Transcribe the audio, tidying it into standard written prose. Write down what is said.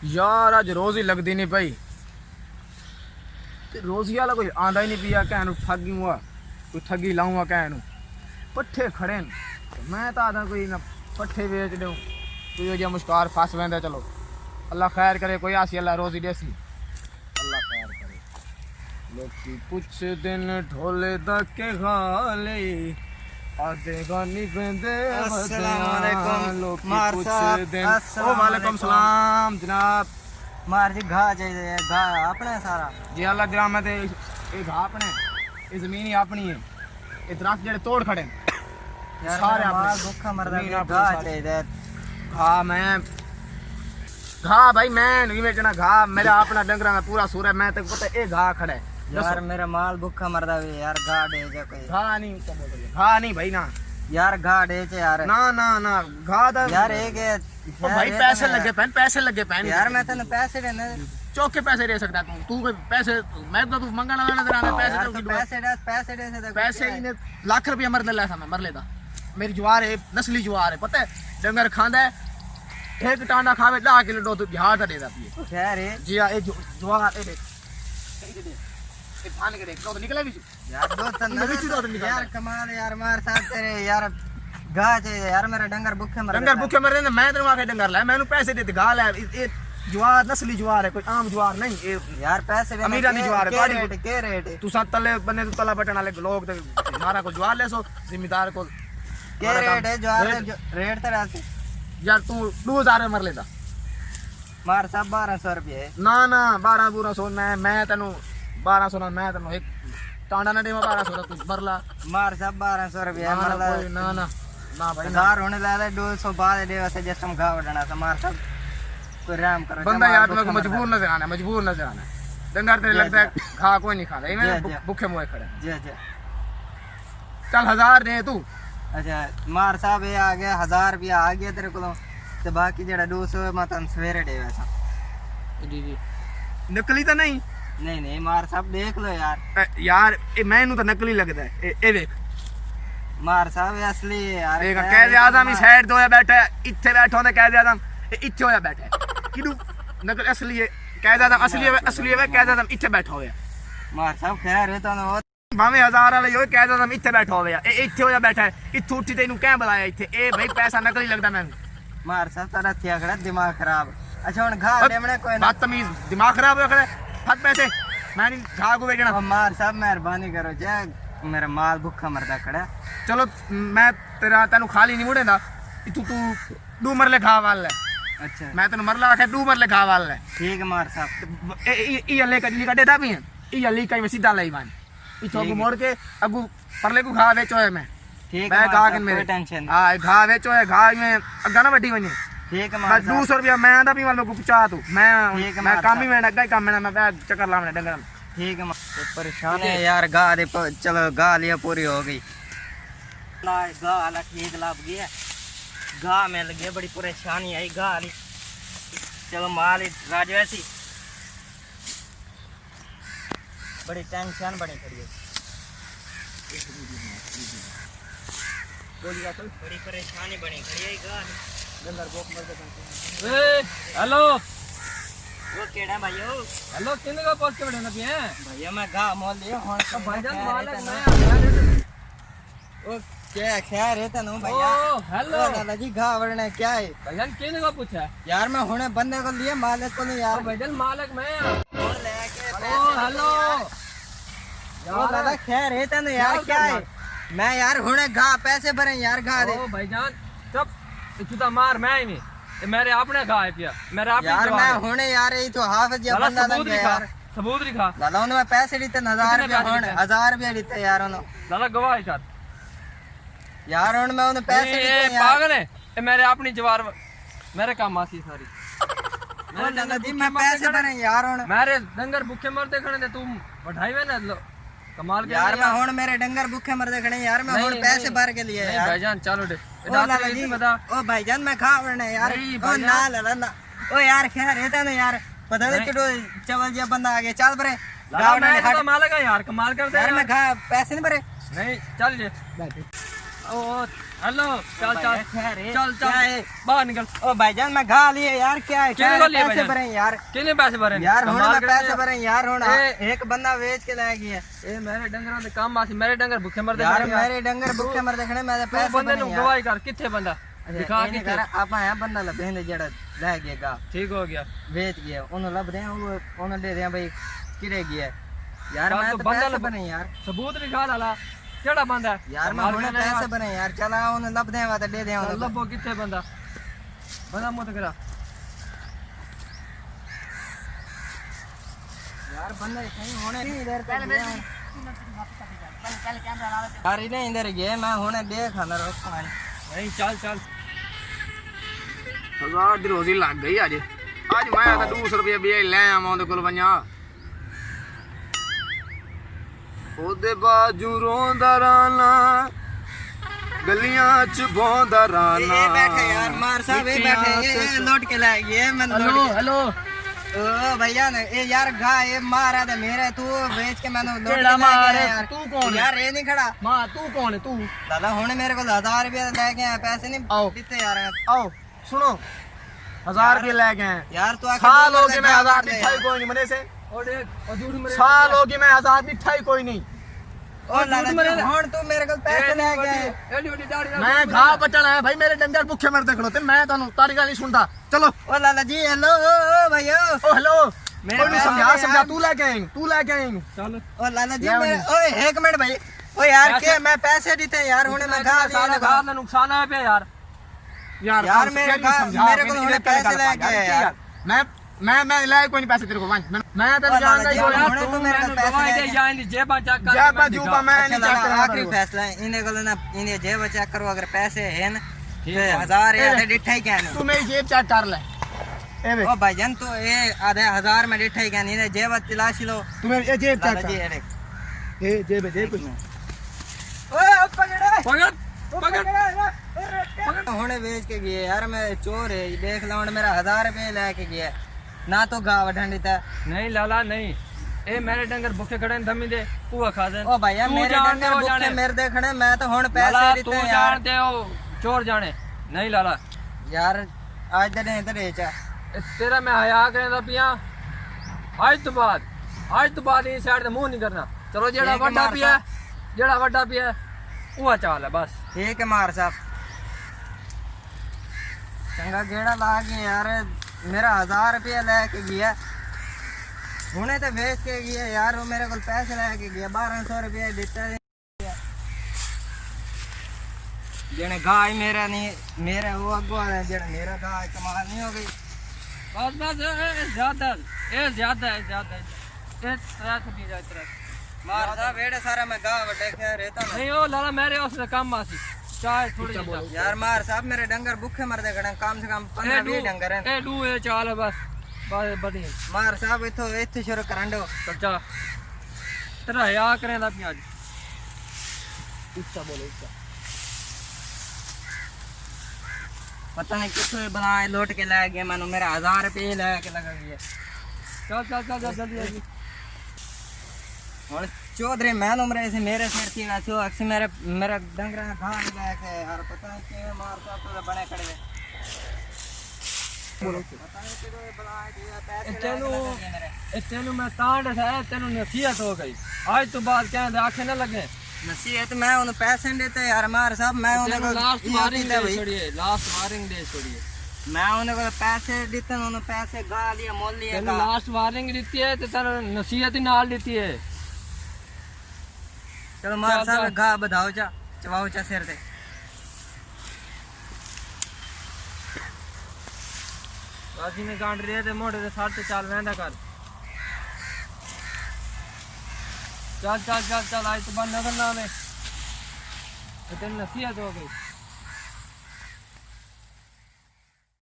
यार अज रोज ही लगती नहीं भाई, रोजी वाला कोई आंदा ही नहीं पिया। कहन ठगी हुआ कोई ठगी लाऊंगा, कहन पट्ठे खड़े न मैं तो आदा कोई ना पट्ठे बेच दूँ कोई जो मुश्कार फस लेंदा। चलो अल्लाह खैर करे, कोई आसी अल्लाह रोजी देसी, अल्लाह खैर करे। लोकी कुछ दिन ढोले दके गाले आधे गानी बंदे। अस्सलाम वालेकुम मार कुछ दिन। ओ वालेकुम सलाम जनाब। मार जी घा चाहिए, घा अपने सारा जी अल्लाह ग्राम में ये घा अपने, ये जमीन ही अपनी है। ये दरख्त जेड़े तोड़ खड़े यार सारे मार अपने। भूखा मर जमीन रहा, अपनी घा सारी। चाहिए। घा मैं घा भाई मैं नहीं बेचना घा, मेरा अपना डंगरा में पूरा सूर है। मैं तो पता ये घा खड़ा है यार मेरा माल भूखा मर रहा है यार, घा दे जा कोई। घा नहीं, घा नहीं भाई ना यार घा दे चे यार। ना ना ना घा दा यार एक ओ भाई पैसे लगे पैन, पैसे लगे पैन यार मैं तेन पैसे देने चौके पैसे दे सकता तू कोई पैसे मैं तो तू मंगना वाला नजर आवे पैसे यार तो तो की पैसे दे से पैसे इन्हें लाख रुपया मर ले था मैं मर लेता। मेरी ज्वार है, नस्ली ज्वार है, पता है डंगर खांदा है एक टांडा खावे 10 किलो दो बिहार का देता पिए। खैर है जी हां ये ज्वार ए देख ये फान के देख तो निकला भी यार दोस्त निकल यार कमाल यार मार साहब तेरे यार घा चाहिए यार, मेरा डंगर भूखे मर डंगर भूखे मर रहे मैं तेरे आके डंगर ला मैंने पैसे देते गाल है। ये ज्वार नस्ली ज्वार है, कोई आम ज्वार नहीं। ये यार पैसे देने अमीरां दी ज्वार है के रेट के रेट तू सा तले बने तो तला बटन वाले लोग ते हमारा को ज्वार ले सो जिम्मेदार को के रेट है ज्वार रेट तेरा से यार तू 2000 मर लेता। मार साहब 1200 रुपये ना ना 1200 मैं तेनु 1200 ना मैं तेनु एक टांडा ना देवा 1200 का कुछ मरला। मार साहब 1200 रुपये ना ना मतलब कोई ना ना ना भाई ना। घर होने लाले 200 बाद दे वैसे जस्ट हम घाव डना था मार साहब कोई राम करो। बंदा यार मेरे को मजबूर नजर आना, मजबूर नजर आना। डंगर तेरे लगता है खा कोई नहीं खाता, ये भूखे मुंह खड़े। जी जी चल 1000 दे तू। अच्छा मार साहब ये आ गया 1000 रुपया आ गया तेरे को ते बाकी जेड़ा 200 मैं तन सवेरे दे वैसा। जी जी नकली तो नहीं? नहीं नहीं मार साहब देख लो यार यार ये मैनू तो नकली लगता है। ए देख मार साहब ये असली है यार। देखा कैद आजम इस साइड तो बैठा है, इत्थे बैठा होंदा कैद आजम इत्थे होया बैठा है। किदू नकल असली है कैद आजम असली है कैद आजम इत्थे बैठा होया। मार साहब खैर है तो ना भावे 1000 वाले हो कैद आजम इत्थे बैठा होया, ए इत्थे होया बैठा है। इत्थे उठी तेनू क्या बुलाया इत्थे? ए भाई पैसा नकली लगदा मैनू। मार साहब तेरा थिया खड़ा दिमाग खराब। अच्छा हुन घा देमने कोई ना बदतमीज दिमाग खराब हो खड़े फट पैसे मैं नहीं घा को बेचना। मार साहब मेहरबानी करो जे मेरा माल भूखा मरदा खड़ा। चलो मैं तेरा तेनू खाली नहीं मुड़ेंदा तू तू 2 मरले खा वाल ले। अच्छा मैं तेनू मरला आखे 2 मरले खा वाल ले। ठीक है मार साहब ई अल्ले कजली कटे दा भी है ई अल्ली कई में सीधा लाई मान इथो को मोड़ के अगू परले को खा वेचो है मैं ठीक मैं है गा के कोई मेरे टेंशन हां घा वेचो है घा में अग्गा ना वड्डी वनी। ठीक है मैं मार 200 रुपया मैं आंदा भी वालों को पचा तू ठीक है मैं मार काम ही में अग्गा ही काम में मैं चक्कर लावने डंगर में। ठीक है तो परेशान है यार गा दे चलो गा लिया पूरी हो गई ना गा वाला ठीक लाभ गया गा मिल गया बड़ी परेशानी आई गा वाली। चलो माल राजवैसी बड़ी टेंशन बनी खड़ी है बड़ी परेशानी बनी खड़ी है गा डंगर बोक मर गए। ए हेलो वो केड़ा भाइयों हेलो किन का पोस्ट के बैठे हैं भैया मैं गा मोल लिया हूं तो भाईजान मालक मैं आ गया। ओ क्या खैर है तनु भैया? ओ हेलो दादा जी घा वरना क्या है भाईजान किन का पूछा यार मैं हुने बंदे को लिए मालिक को नहीं यार भाईजान मालक मैं और लेके ओ हेलो ओ दादा खैर है तनु यार क्या है मैं यार हुने घा पैसे भरे यार घा दे। ओ भाईजान चुप इतना मार मैं ही नहीं ये मेरे अपने घा है पिया मेरा अपने यार मैं हुने यार ये तो हाफिज या बंदा लग गया यार सबूत दिखा दादा उन्हें पैसे देते 1000 रुपया हुने 1000 रुपया देते यार उन्हें दादा गवाह साथ यार उन्हें मैं उन्हें पैसे देते ये यार पागल है ये मेरे अपनी जवार मेरे काम आसी सारी ओ दादा जी मैं पैसे भरे यार उन्हें मेरे डंगर भूखे मरते खड़े थे तुम बढ़ाई में ना लो कमाल के यार मैं हुन मेरे डंगर भूखे मर दे खड़े यार मैं हुन पैसे भर के लिए यार भाईजान चलो दे ओ लाला जी ओ भाईजान मैं खा वरना यार ओ ना लाला ना ओ यार खैर रहता ना यार पता नहीं किडो चवल जी बंदा आ गया चल बरे गाँव में तो मालक है यार कमाल करते यार मैं खा पैसे नहीं भरे नहीं चल जे ओ हेलो चल चल चल चल क्या चल है? बाहर निकल ओ भाईजान मैं गा लिए यार, क्या है? कितने क्या को है? लिए पैसे भाईजान? भरे यार। कितने पैसे भरे यार हुन कमाल मैं करे पैसे यार। भरे यार हुन ए- एक बंदा बेच के ले गया ए मेरे डंगरां दे काम आसी मेरे डंगर भूखे मरदे यार। मेरे डंगर भुखे मर देखने मैं तू पैसे बंदे भरे नु यार। गवाही कर किथे बंदा दिखा ਇਹ ਨੀ किथे ਕਰ, ਆਪਾਂ ਹੈ ਬੰਦਾ ਲੱਭੇ ਨੇ ਜਿਹੜਾ ਲੈ ਗਿਆ ਗਾ, ठीक हो गया ਵੇਚ ਗਿਆ, ਉਹਨੂੰ ਲੱਭਦੇ ਆ, ਉਹਨੂੰ ਦੇ ਦਿਆਂ ਬਈ ਕਿਹੜੇ ਗਿਆ यार। ਚੱਲ मैं ਤੂੰ तो ਬੰਦਾ पैसे ਲੱਭ। बने यार। सबूत दिखा लाला केड़ा बंदा है यार मैं हुने पैसे बने यार, चला ਉਹਨੂੰ ਲੱਭਦੇ ਆ ਤੇ ਦੇ ਦਿਆਂ ਉਹਨੂੰ। लब्बो किथे बंदा बंदा मुत करा यार बंदा कहीं होने नहीं इधर पे गया हूं। यार इन्हें इधर गए मैं होने देख ना रोक पानी। नहीं चल चल 1000 ਦੀ ਰੋਜ਼ੀ ਲੱਗ ਗਈ ਅੱਜ ਮੈਂ ਤਾਂ 200 ਰੁਪਏ ਵੀ ਲੈ ਆਵਾਂ ਉਹਦੇ ਕੋਲ ਪੰਜਾ ਉਹਦੇ ਬਾਜੂ ਰੋਂਦਾ ਰਾਣਾ ਗਲੀਆਂ ਚ ਭੌਂਦਾ ਰਾਣਾ। ये बैठे यार मार साहब, ये बैठे ये लौट के लाए ये मैं हेलो हेलो ओ भैया ने ये यार गा ये मारा दे मेरे, तू बेच के मैंने लौट केड़ा के मार लाया है? यार। तू कौन है? यार ये नहीं खड़ा मां तू कौन है तू दादा हुने मेरे को 1000 रुपया लेके आया, पैसे नहीं आओ। दिते यार। आओ सुनो 1000 रुपए ले गए हैं। यार तू आके साल दो हो बार गए लगा मैं 1000 दे दिखाई यार। कोई नहीं मने से और एक और झूठ मेरे साल हो गए मैं 1000 दिखाई कोई नहीं। ओ लाला जी हुन तू मेरे को पैसे ले गया। एडी एडी दाढ़ी मैं घा बचना है भाई, मेरे डंगर भूखे मरते खड़ोते, मैं तानू तारी गल नहीं सुनता। चलो ओ लाला जी हेलो ओ भैया ओ हेलो मेरे कोई नहीं पैसे समझा यार। समझा तू लेके आएंगे तू लेके आएंगे। चल ओ लाला जी ले मेरे ओए एक मिनट भाई। ओ यार पैसे- के मैं पैसे देते यार हुने मैं गा सारा दिया घर का नुकसान है पे यार यार यार मेरे फिर भी का- समझा, मेरे को फिर उन्होंने इन्हें क्या पैसे गल लेके पाया आया यार। मैं ले कोई नहीं पैसे तेरे को मैं तेरे ओ जानता लाला ही जी, कोई हुने नहीं। तू मेरे को पैसे दवाई ले दे गया। जाएंदी जेबा चेक कर जेबा जूबा मैं अच्छा नहीं चेक लाला करना आखिरी तेरे को। फैसला है इन्हें को ना इन्हें जेब चेक करो, अगर पैसे हैं ना ठीक तो है। 1000 या ए, डिठा ही क्या तू मेरी जेब चेक कर ले ए वे ओ भाईजान तो ये आधे 1000 में डिठा ही क्या नहीं इन्हें जेब तलाशी लो तू मेरी ये जेब लाला चेक जी कर ये देख। ये जेब कुछ ओए अब पकड़े पकड़ पकड़ हुने बेच के गए यार, मैं चोर है देख लो मेरा 1000 रुपये लेके गया ना, तो गाँव ढंडी था। नहीं लाला नहीं ए मेरे डंगर भूखे खड़े दमी दे तू खा दे ओ भैया तू मेरे जानते डंगर हो भूखे जाने। मेरे देखने मैं तो हुन लाला पैसे तू देते हैं यार। जानते हो चोर जाने नहीं लाला यार आज दे इधर चा ए, तेरा मैं हया करे दा पिया आज तो बाद इस साइड ते मुंह नहीं करना। चलो जेड़ा ठीक है, वड्डा मार पिया जेड़ा वड्डा पिया वो चाल है बस। ठीक है मार साहब चंगा गेड़ा ला के यार मेरा 1000 रुपया लेके गया हुने तो बेच के गया यार, वो मेरे को पैसे लेके गया 1200 रुपया देता है। जेने गाय मेरा नहीं मेरा वो अगवा है जेने मेरा गाय कमाल नहीं हो गई। बस बस ज्यादा है ज्यादा ए तरह से भी जाए तरह मार साहब बेड़े सारा मैं गाँव बटे के रहता ना। नहीं ओ लाला मेरे उससे कम आसी चाय थोड़ी सी चाल। यार मार साहब मेरे डंगर भूखे मर दे खड़े कम से कम 15-20 डंगर हैं। ए डू ए चाल है बस बस बड़ी मार साहब इत्थों शुरू करन दो। चल चा तेरा हया करें दा पिया ऊंचा बोलो ऊंचा पता नहीं कितने बनाए लौट के ले गए मैंने, मेरा 1000 रुपये लेके लगा गया। चल चल चल चल जल्दी जल्दी और चौधरी मैन उम्र से मेरे सिर थी वैसे वो अक्सर मेरे डंगर घास लेके यार पता नहीं क्यों मार साहब तो बने खड़े हुए। बोलो पता नहीं किधर बनाए दिया पैसे लेके तेनू लगा गए मेरे। तेनू मैं तांड है तेनू नसीहत हो गई आज तो बाद क्या आंखें न लगे। नसीहत मैं उन्हें पैसे नहीं देते यार मार साहब, मैं उन्हें को लास्ट ये वार्निंग होती है दे भाई। छोड़िए लास्ट वार्निंग दे छोड़िए मैं उन्हें को पैसे देते उन्हें पैसे गा लिया मोल लिया तेनू लास्ट वार्निंग दी है तो तेरे नसीहत ही नाल दी है। चलो मार चल, साहब चल। घा बधाओ चा चवाओ चा सिर दे। बाजी में गांड रहे थे मोटे से साथ चाल वहदा कर चल चल चल चल आज तो बंद न करना हमें तेन नसीहत हो गई।